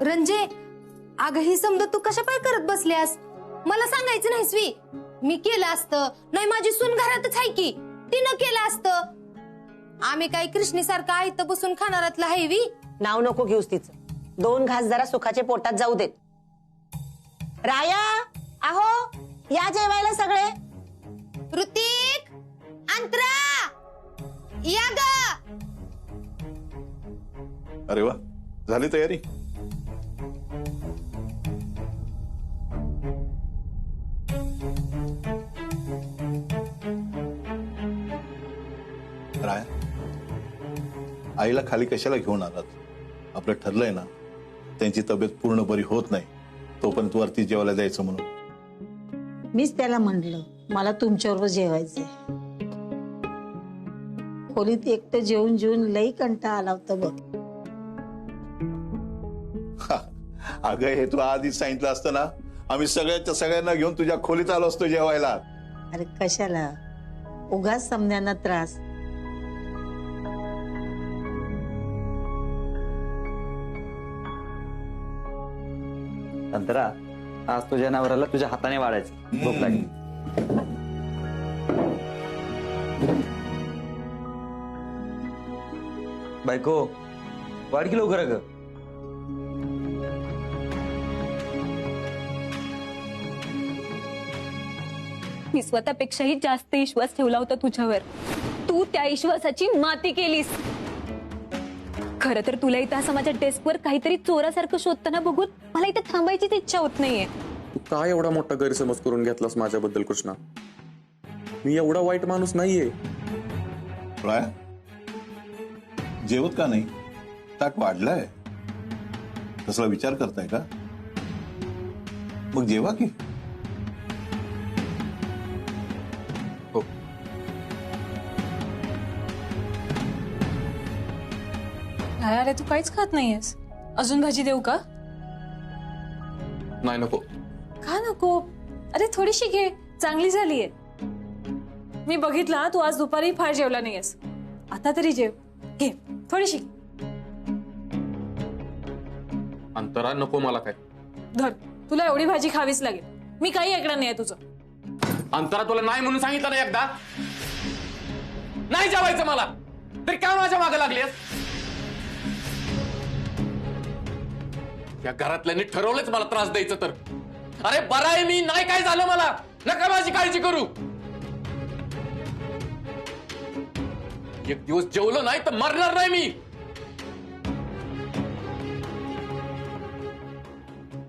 रंजे, अगं ही समजा तू कशा पाय करत बसल्यास? मला सांगायचं नाहीस वी? मी केलं असतं. नाही माझी सून घरातच आहे की, तिनं केलं असतं. आम्ही काही कृष्णीसारखं आयत बसून खाणारातलं आहे वी? नाव नको घेऊस तिचं. 2 घास जरा सुखाचे पोटात जाऊ देत. राया, आहो या जेवायला सगळे. ऋतिक, अंतरा, या ग. अरे वा, झाली तयारी? राय, आईला खाली कशाला घेऊन आलात? आपलं ठरलंय ना, त्यांची तब्येत पूर्ण बरी होत नाही तोपर्यंत वरती जेवायला द्यायचं म्हणून. मीच त्याला म्हटलं मला तुमच्याबरोबर जेवायचंय. खोलीत एकटं जेवून जेवून लई कंटाळा आला होता बघ. अगं हे तू आधीच सांगितलं असतं ना, आम्ही सगळ्यांना घेऊन तुझ्या खोलीत आलो असतो जेवायला. अरे कशाला उगाच समजांना त्रास. अंतरा, आज तुझ्या नवऱ्याला तुझ्या हाताने वाढायचं. भूक लागली. बायको वाढ की लवकर. अगं मी स्वतःपेक्षाही जास्त विश्वास ठेवला होता तुझ्यावर. तू त्या विश्वासाची माती केलीस. खरं तर तुला इथं असं माझ्या डेस्कवर काहीतरी चोरासारखं शोधताना बघून मला इथे थांबायचीच इच्छा होत नाहीये. तू काय एवढा मोठा गैरसमज करून घेतलास माझ्याबद्दल कृष्णा? मी एवढा वाईट माणूस नाहीये. राय, जेवत का नाही? ताट वाढलाय. तसला विचार करताय का? मग जेवा की. हो. अरे तू काहीच खात नाहीयेस. अजून भाजी देऊ का? नाही नको. का नको? अरे थोडीशी घे, चांगली झालीये. मी बघितला तू आज दुपारी फार जेवला नाहीयेस. आता तरी जेव. घे थोडीशी. अंतरा नको मला काय. धर, तुला एवढी भाजी खावीच लागेल. मी काही ऐकणार नाहीये तुझं. अंतरा तुला नाही म्हणून सांगितलं ना एकदा. नाही जेवायचं मला तरी काय माझ्या मागे लागलीस? या घरातल्यांनी ठरवलंच मला त्रास द्यायचं तर. अरे बरं आहे मी, नाही काय झालं मला. नका माझी काळजी करू. एक दिवस जेवलो नाही तर मरणार नाही मी.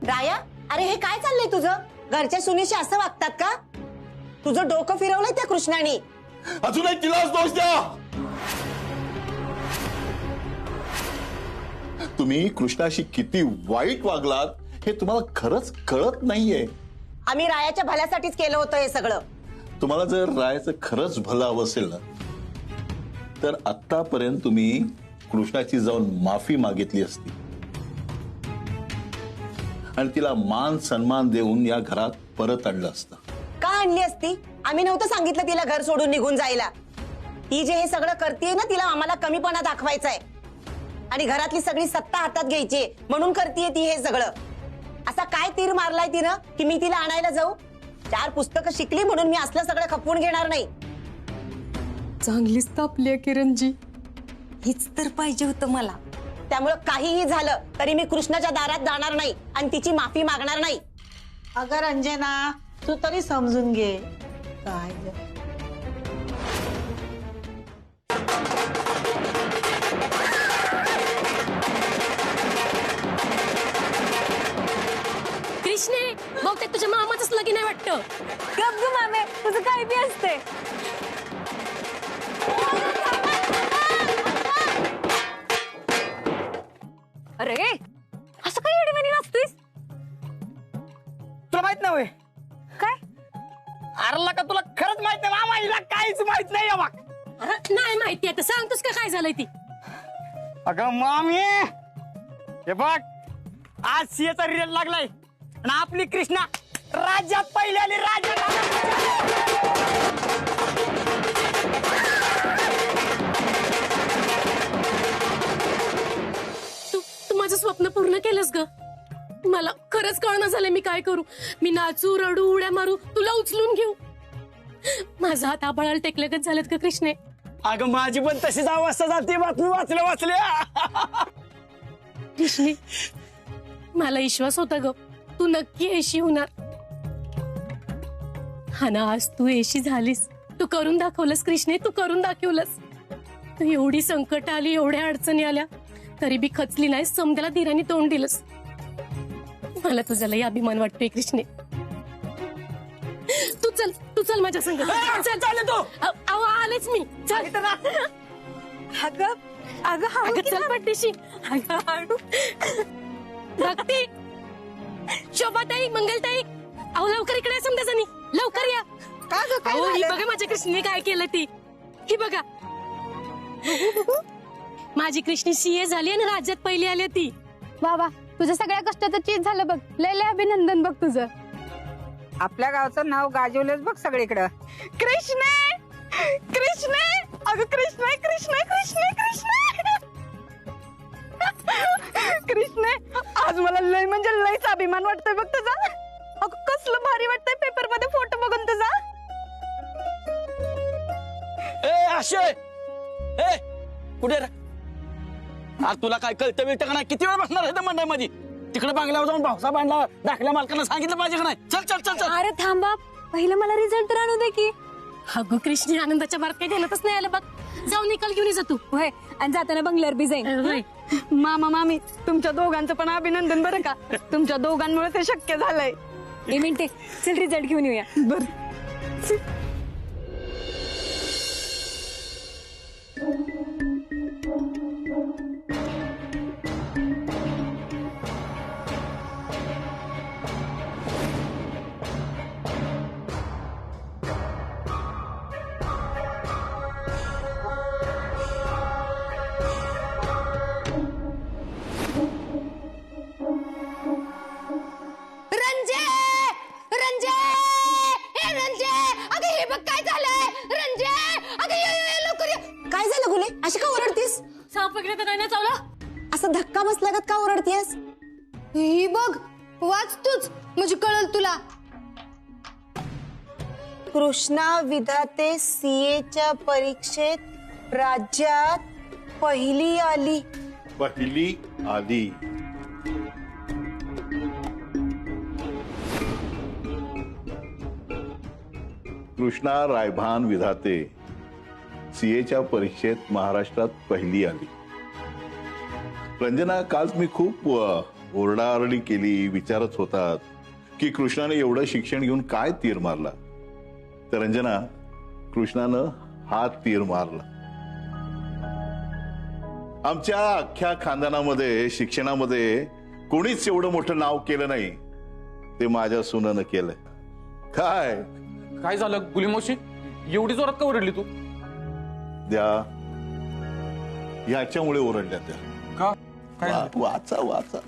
राया, अरे हे काय चाललंय तुझं? घरच्या सुनेशी असं वागतात का? तुझं डोकं फिरवलंय त्या कृष्णाने. अजूनही तिलाच दोष द्या. तुम्ही कृष्णाशी किती वाईट वागलात हे तुम्हाला खरंच कळत नाहीये. आम्ही रायाच्या भल्यासाठीच केलं होतं हे सगळं. तुम्हाला जर रायाचं खरंच भलं हवं असेल ना, तर आतापर्यंत तुम्ही कृष्णाची जाऊन माफी मागितली असती आणि तिला मान सन्मान देऊन या घरात परत आणलं असतं. का आणली असती? आम्ही नव्हतं सांगितलं तिला घर सोडून निघून जायला. ती जे हे सगळं करतेय ना, तिला आम्हाला कमीपणा दाखवायचा आहे आणि घरातली सगळी सत्ता हातात घ्यायची म्हणून करतेय ती हे सगळं. असा काय तीर मारलाय तिनं की मी तिला आणायला जाऊ? 4 पुस्तकं शिकली म्हणून मी असलं सगळं खपवून घेणार नाही. चांगलीच तापली किरणजी. हीच तर पाहिजे होतं मला. त्यामुळे काहीही झालं तरी मी कृष्णाच्या दारात जाणार नाही आणि तिची माफी मागणार नाही. अगं रंजना, तू तरी समजून घे. काय ग? कृष्णे, बहुतेक तुझ्या मामाचंच लगीन आहे वाटतं. गप गं मामे, तुझं काय बी असते. अरे असं काय एवढी वाचतोयस? तुला माहित नाही काय? अरला का तुला खरंच माहित नाही? मामा हिला काहीच माहित नाही. नाही माहिती. आता सांगतोस का काय झालंय ती? अगं मामी, हे बघ आज सीएचा रिझल्ट लागलाय आणि आपली कृष्णा राज्यात पहिली आली. तू माझं स्वप्न पूर्ण केलंस ग. मला खरंच कळणं झालं मी काय करू. मी नाचू, रडू, उड्या मारू, तुला उचलून घेऊ. माझा हात आबाळाला टेकल्यागत झालेत का कृष्णे? अगं माझी पण तशीच अवस्था जाते बातमी वाचल्या. कृष्णे, मला विश्वास होता ग तू नक्की ऐशी होणार. हा ना, आज तू ऐशी झालीस. तू करून दाखवलंस कृष्णे, तू करून दाखवलंस. तू एवढी संकट आली, एवढ्या अडचणी आल्या, तरी बी खचली नाही, समजायला धीराने तोंड दिलंस. मला तुझा लय अभिमान वाटतोय कृष्णे. तू चल माझ्या संग. चालेल तू. अहो आलेच मी. चल अगं चल पट्टीशी. भक्ती, शोभाताई, मंगलताई, अहो लवकर इकडे समजा जणी, लवकर या. अहो ही बघा माझ्या कृष्णीने काय केलं ती. ही बघा माझी कृष्णी सीए झाली आणि राज्यात पहिली आली ती. वा वा, तुझ्या सगळ्या कष्टाचं चीज झालं बघ. लय लय अभिनंदन बघ तुझं. आपल्या गावचं नाव गाजवलंच बघ सगळीकडं. कृष्णे कृष्णे, अगं कृष्णे कृष्णे कृष्णे कृष्णे कृष्णे, आज मला लय म्हणजे लयच अभिमान वाटतोय बघ तुझा. अगं कसलं भारी वाटतंय पेपर मध्ये फोटो बघून तुझा. अक्षय, कुठे रे? आज तुला काय कळतं बिळतं का नाही? किती वेळ बसणार आहे मंडळामध्ये? तिकडे बांगल्यावर जाऊन भावसा बांधला, दाखल्या मालकांना सांगितलं पाहिजे का नाही? चल चल चल चल. अरे थांबा, पहिलं मला रिझल्ट तर आणू दे की. अगं कृष्णी, आनंदाच्या बारात काही ध्यानातच नाही आलं बघ. जाऊन निकाल घेऊन जा तू. होय, आणि जाताना बंगल्यावर बी जाईन. मामा मामी, तुमच्या दोघांचं पण अभिनंदन बरं का. तुमच्या दोघांमुळे ते शक्य झालंय. एक मिनिटे, चल रिझल्ट घेऊन येऊया. बर. रंजे, रंजे, हे रंजे, अगं हे बघ काय झालंय. रंजे, अगं ये लवकर ये. काय झालं गुले, अशी का ओरडतीस? साप वगैरे तर काय नाही चावला? असं धक्का बसल्यागत का ओरडतीयस? ही बघ, वाच तूच म्हणजे कळल तुला. कृष्णा विधाते सीएच्या परीक्षेत राज्यात पहिली आली. पहिली आली. कृष्णा रायभान विधाते सीएच्या परीक्षेत महाराष्ट्रात पहिली आली. रंजना, काल मी खूप ओरडाओरडी केली, विचारत होतात की कृष्णाने एवढं शिक्षण घेऊन काय तीर मारला. तर रंजना, कृष्णानं हा तीर मारला. आमच्या अख्ख्या खानदानामध्ये शिक्षणामध्ये कोणीच एवढं मोठं नाव केलं नाही ते माझ्या सुनानं केलंय. काय काय झालं गुलीमावशी, एवढी जोरात का ओरडली तू? याच्यामुळे ओरडल्या त्या. का? काय झालं? वाचा वाचा.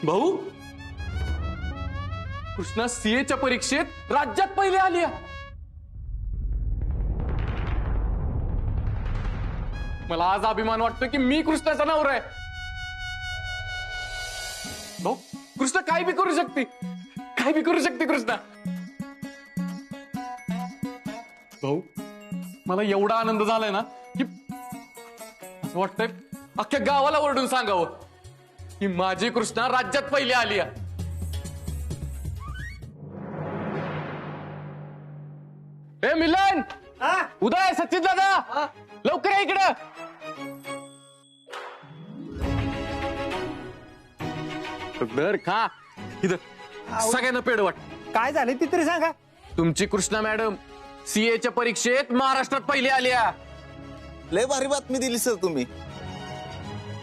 भाऊ, कृष्णा सीएच्या परीक्षेत राज्यात पहिले आली. मला आज अभिमान वाटतोय की मी कृष्णाचा नवरा आहे. भाऊ, कृष्णा काय बी करू शकते, काय बी करू शकते कृष्णा. भाऊ, मला एवढा आनंद झालाय ना की असं वाटतंय अख्ख्या गावाला ओरडून सांगावं की माझी कृष्णा राज्यात पहिली आली. ए मिलन, उदय, सचिन दादा, लवकर या इकडं. दर खा इथं, सगळ्यांना पेड वाट. काय झालं ती तरी सांगा. तुमची कृष्णा मॅडम सीएच्या परीक्षेत महाराष्ट्रात पहिली आली. लय भारी बातमी दिली सर तुम्ही.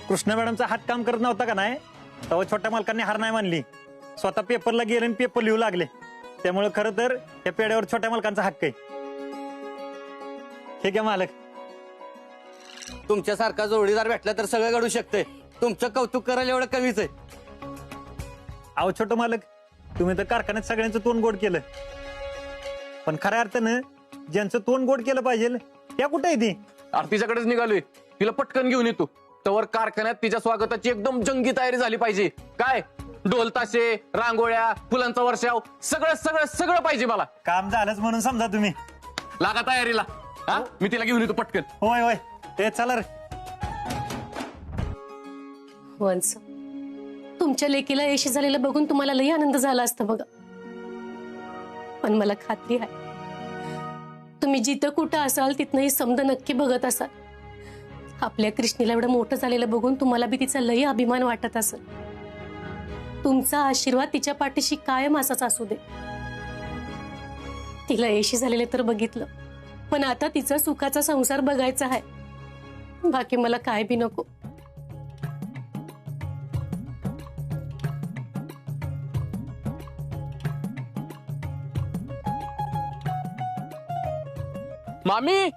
कृष्णा मॅडमचा हात काम करत नव्हता का नाही, तेव्हा छोट्या मालकांनी हार नाही मानली. स्वतः पेपरला गेले आणि पेपर लिहू लागले. त्यामुळे खरं तर या पेड्यावर छोट्या मालकांचा हक्क आहे. हे काय मालक, तुमच्यासारखा जोडीदार भेटला तर सगळं घडू शकतंय. तुमचं कौतुक करायला एवढं कमीच आहे. अहो छोटं मालक, तुम्ही तर कारखान्यात सगळ्यांचं तोंड गोड केलं, पण खऱ्या अर्थानं ज्यांचं तोंड गोड केलं पाहिजे त्या कुठे आहे ती? अरे तिच्याकडेच निघालोय, तिला पटकन घेऊन येतो. तवर कारखान्यात तिच्या स्वागताची एकदम जंगी तयारी झाली पाहिजे. काय ढोल ताशे, रांगोळ्या, फुलांचा वर्षाव, सगळं सगळं सगळं पाहिजे मला. काम झालंच म्हणून समजा तुम्ही. लागा तयारीला. हा, मी तिला घेऊन येतो पटकन. होय होय, ते चला रे. वंस, तुमच्या लेकीला यशी झालेलं बघून तुम्हाला लई आनंद झाला असता बघा. पण मला खात्री आहे तुम्ही जिथं कुठं असाल तिथनंही समद नक्की बघत असाल. आपल्या कृष्णीला एवढं मोठं झालेलं बघून तुम्हाला बी तिचा लई अभिमान वाटत असेल. तुमचा आशीर्वाद तिच्या पाठीशी कायम असाच असू दे. तिला यशी झालेलं तर बघितलं, पण आता तिचा सुखाचा संसार बघायचा आहे. बाकी मला काय बी नको. मामी,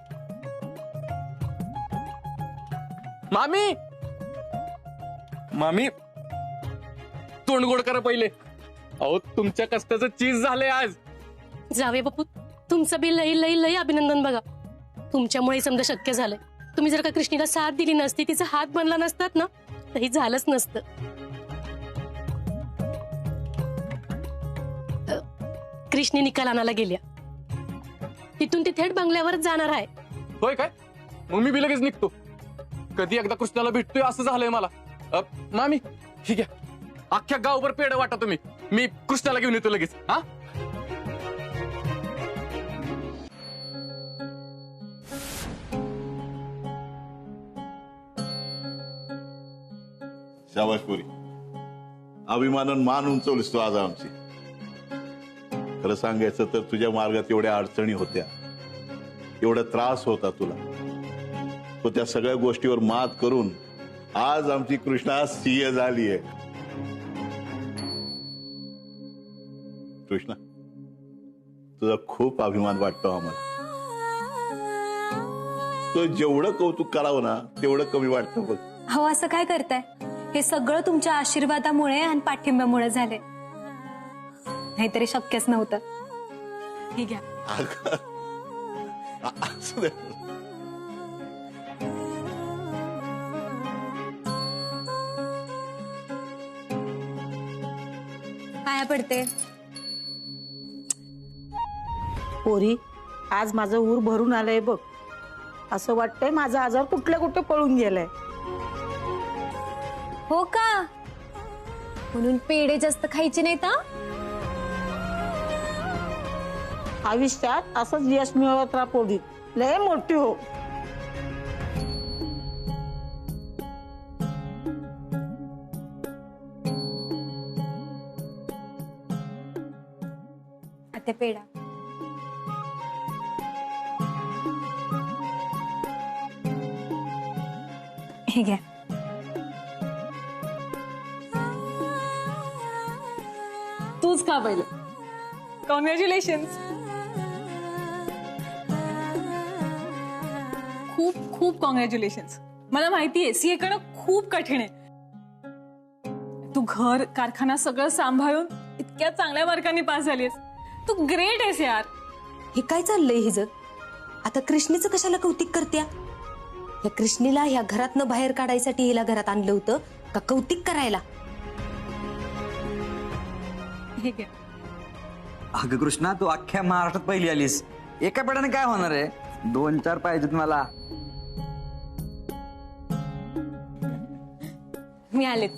मामी, मामी, तोंड गोड करा पहिले. अहो तुमच्या कष्टाचं चीज झालंय आज. जावे बापू, तुमचं बी लई लई लई अभिनंदन बघा. तुमच्यामुळे समजा शक्य झालंय. तुम्ही जर का कृष्णीला साथ दिली नसती, तिचा हात बनला नसतात ना, तरी झालंच नसतं. कृष्णी निकाल आणायला गेल्या, तिथून ती थेट बंगल्यावरच जाणार आहे. होय काय? मग मी बी लगेच निघतो. कधी एकदा कृष्णाला भेटतोय असं झालंय मला. मामी ठीक आहे, अख्ख्या गावभर पेढ वाटा तुम्ही, मी कृष्णाला घेऊन येतो लगेच. हा, शाबासपुरी, अभिमानानं मान उंचवलीस तू आज आमची. खरं सांगायचं तर तुझ्या मार्गात एवढ्या अडचणी होत्या, एवढा त्रास होता तुला, तो त्या सगळ्या गोष्टीवर मात करून आज आमची कृष्णा सीए झाली आहे. कृष्णा, तुझा खूप अभिमान वाटतो आम्हाला. तो जेवढं कौतुक करावं ना तेवढं कमी वाटतं बघ. हो, असं काय करताय? हे सगळं तुमच्या आशीर्वादामुळे आणि पाठिंब्यामुळे झाले, नाहीतरी शक्यच नव्हतं. हे घ्या. असू दे. पाया पडते. पोरी, आज माझं ऊर भरून आलंय बघ. असं वाटतंय माझा आजार कुठल्या कुठे पळून गेलाय. हो का? म्हणून पेढे जास्त खायचे नाहीत. आयुष्यात असंच यश मिळवत राहा पोरी, लय मोठी हो. आता पेढा. हे घ्या. तूच खा पहिले. कॉंग्रॅच्युलेशन. खूप खूप कॉंग्रॅच्युलेशन. मला माहितीये सीए करणं खूप कठीण आहे. तू घर कारखाना सगळं सांभाळून इतक्या चांगल्या मार्कांनी पास झालीस. तू ग्रेट आहेस यार. हे काय चाललंय हिचं? आता कृष्णीचं कशाला कौतिक करत्या? या कृष्णीला ह्या घरातनं बाहेर काढायसाठी हिला घरात आणलं होतं का कौतिक करायला? हे घे. अगं कृष्णा, तू अख्ख्या महाराष्ट्रात पहिली आलीस. एका पेढ्याने काय होणार आहे? 2-4 पाहिजेत मला. मी आलेच.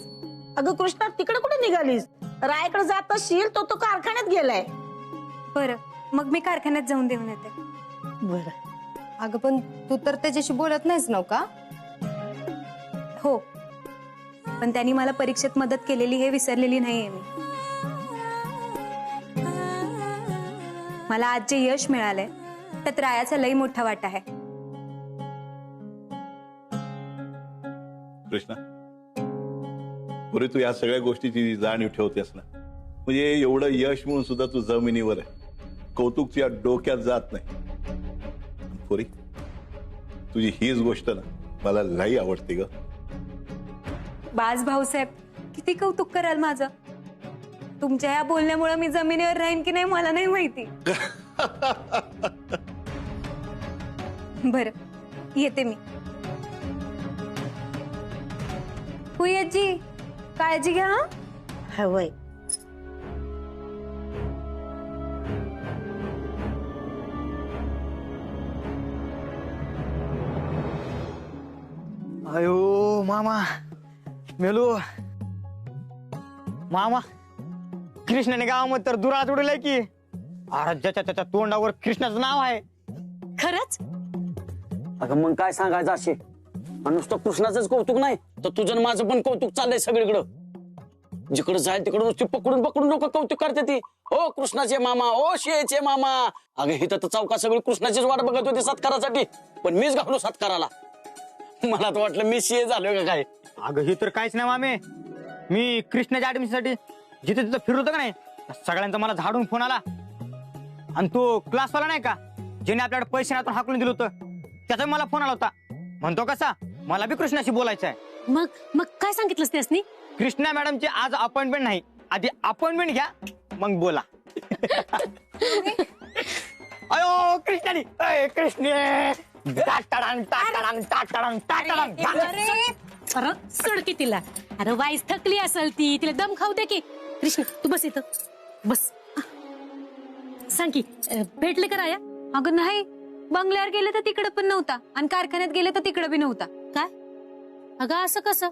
अगं कृष्णा, तिकडे कुठे निघालीस? रायकडे जात असशील, तो कारखान्यात गेलाय. बरं, मग मी कारखान्यात जाऊन देऊन येते. बरं. अगं पण तू तर त्याच्याशी बोलत नाहीस नव का? हो, पण त्यांनी मला परीक्षेत मदत केलेली हे विसरलेली नाहीये मी. मला आज जे यश मिळालंय त्यात रायाचा लई मोठा वाटा आहे. कृष्णा, पुरे तू या सगळ्या गोष्टीची जाणीव ठेवतेस ना, म्हणजे एवढं यश म्हणून सुद्धा तू जमिनीवर आहे. कौतुक तुझ्या डोक्यात जात नाही. पुरी, तुझी हीच गोष्ट ना मला लई आवडते ग. बाज भाऊसाहेब, किती कौतुक कराल माझं. तुमच्या या बोलण्यामुळे मी जमिनीवर राहीन की नाही मला नाही माहिती. बरं येते मी. होई आजी, काळजी घ्या. हवंय. अयो मामा मेलो. मामा कृष्णाने गावामध्ये तर दुराळात उडवलाय की. अरे ज्याच्या त्याच्या तोंडावर कृष्णाचं नाव आहे. खरंच? अगं मग काय सांगायचं असे, नुसतं कृष्णाचंच कौतुक नाही तर तुझं आणि माझं पण कौतुक चाललंय सगळीकडं. जिकडे जाईल तिकडे नुसती पकडून पकडून लोक कौतुक करते ती. ओ कृष्णाचे मामा, ओ शियेचे मामा. अगं हिथं तर चौकात सगळी कृष्णाचीच वाट बघत होती सत्कारासाठी, पण मीच घालू सत्काराला. मला तर वाटलं मी शिये झालोय का काय. अगं हे तर काहीच नाही मामे. मी कृष्णाच्या ऍडमिशनसाठी जिथे तिथं फिरवतो का नाही, सगळ्यांचा मला झाडून फोन आला. आणि तो क्लासवाला नाही का, ज्याने आपल्याकडे पैसे नातून हाकलून दिलं होतं, त्याचा मला फोन आला होता. म्हणतो कसा मला बी कृष्णाशी बोलायचं आहे. मग काय सांगितलंस त्यासनी? कृष्णा मॅडमची आज अपॉइंटमेंट नाही, आधी अपॉइंटमेंट घ्या मग बोला. अयो कृष्णानी, अय कृष्णे. अरे सोड की तिला. अरे वाईस थकली असेल ती, तिला दम खाऊ दे की. कृष्ण तू बस इथं बस. सांग की भेटले का राया? अगं नाही, बंगल्यावर गेले तर तिकडे पण नव्हता आणि कारखान्यात गेले तर तिकडे बी नव्हता. काय? अगं असं कसं?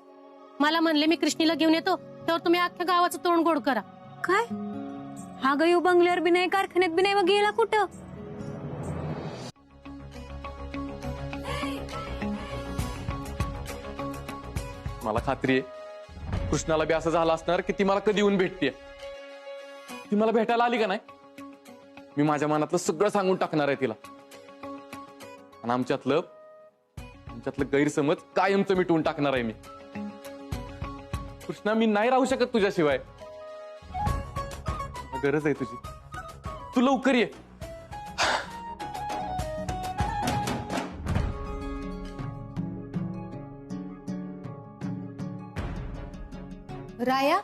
मला म्हणले मी कृष्णीला घेऊन येतो, तर तुम्ही अख्ख्या गावाचं तोंड गोड करा. काय? हा ग येऊ बंगल्यावर बी नाही, कारखान्यात बी नाही, मग गेला कुठं? मला खात्री आहे कृष्णाला बी असं झालं असणार की ती मला कधी येऊन भेटते. ती मला भेटायला आली का नाही, मी माझ्या मनातलं सगळं सांगून टाकणार आहे तिला. आणि आमच्यातलं गैरसमज कायमचं मिटवून टाकणार आहे मी. कृष्णा मी नाही राहू शकत तुझ्याशिवाय. गरज आहे तुझी, तू लवकर ये. राया,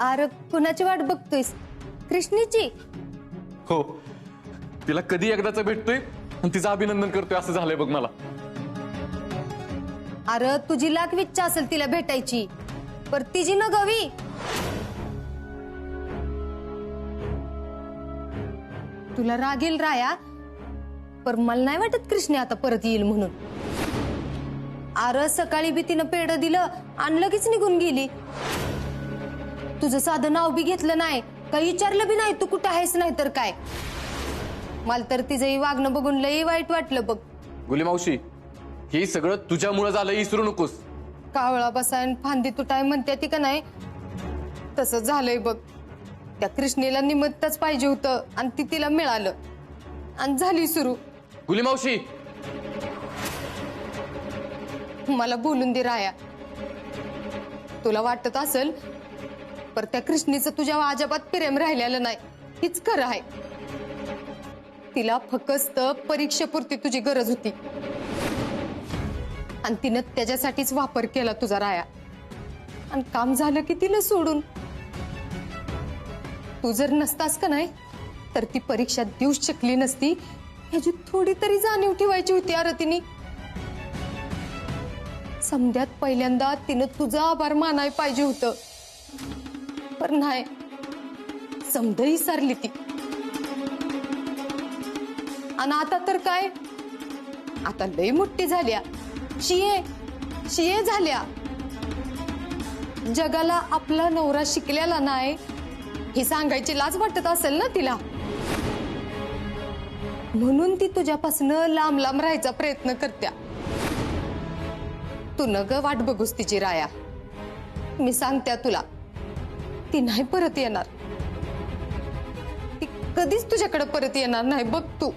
अरे कुणाची वाट बघतोयस? कृष्णीची? हो, तिला कधी एकदाच भेटतोय आणि तिचं अभिनंदन करतोय असं झालंय बघ मला. अरे तुझी लाख इच्छा असेल तिला भेटायची, पर तिची न गवी. तुला राग येईल राया, पर मला नाही वाटत कृष्णे आता परत येईल म्हणून. अरे सकाळी बी तिनं पेढ दिलं आणि लगेच निघून गेली. तुझं साधं नाव बी घेतलं नाही, काही विचारलं बी नाही तू कुठं आहेस नाही तर काय. मला तर तिचंही वागणं बघून लई वाईट वाटलं बघ. गुली मावशी, हे सगळं तुझ्यामुळे झालं, विसरू नकोस. कावळा बसायन फांदी तुटाय म्हणते ती का नाही, तसं झालंय बघ. त्या कृष्णेला निमित्तच पाहिजे होतं आणि ती तिला मिळालं आणि झाली सुरू. गुली मावशी, मला बोलून दे राया. तुला वाटत असेल पर त्या कृष्णीचं तुझ्या अजिबात प्रेम राहिलेलं नाही, हीच खरं आहे. तिला फक्त परीक्षेपुरती तुझी गरज होती आणि तिनं त्याच्यासाठीच वापर केला तुझा राया. आणि काम झालं की तिला सोडून. तू जर नसतास का नाही तर ती परीक्षा देऊच शकली नसती, ह्याची थोडी तरी जाणीव ठेवायची होती. अरे तिने समध्यात पहिल्यांदा तिनं तुझा आभार मानाय पाहिजे होतं, पण नाही, समधही सारली ती. आणि आता तर काय, आता लई मोठी झाल्या, शिये झाल्या. जगाला आपला नवरा शिकलेला नाही हे सांगायची लाज वाटत असेल ना तिला, म्हणून ती तुझ्यापासून लांब लांब राहायचा प्रयत्न करत्या. तू न ग वाट बघूस तिची राया. मी सांगत्या तुला, ती नाही परत येणार. ती कधीच तुझ्याकडे परत येणार नाही बघ तू.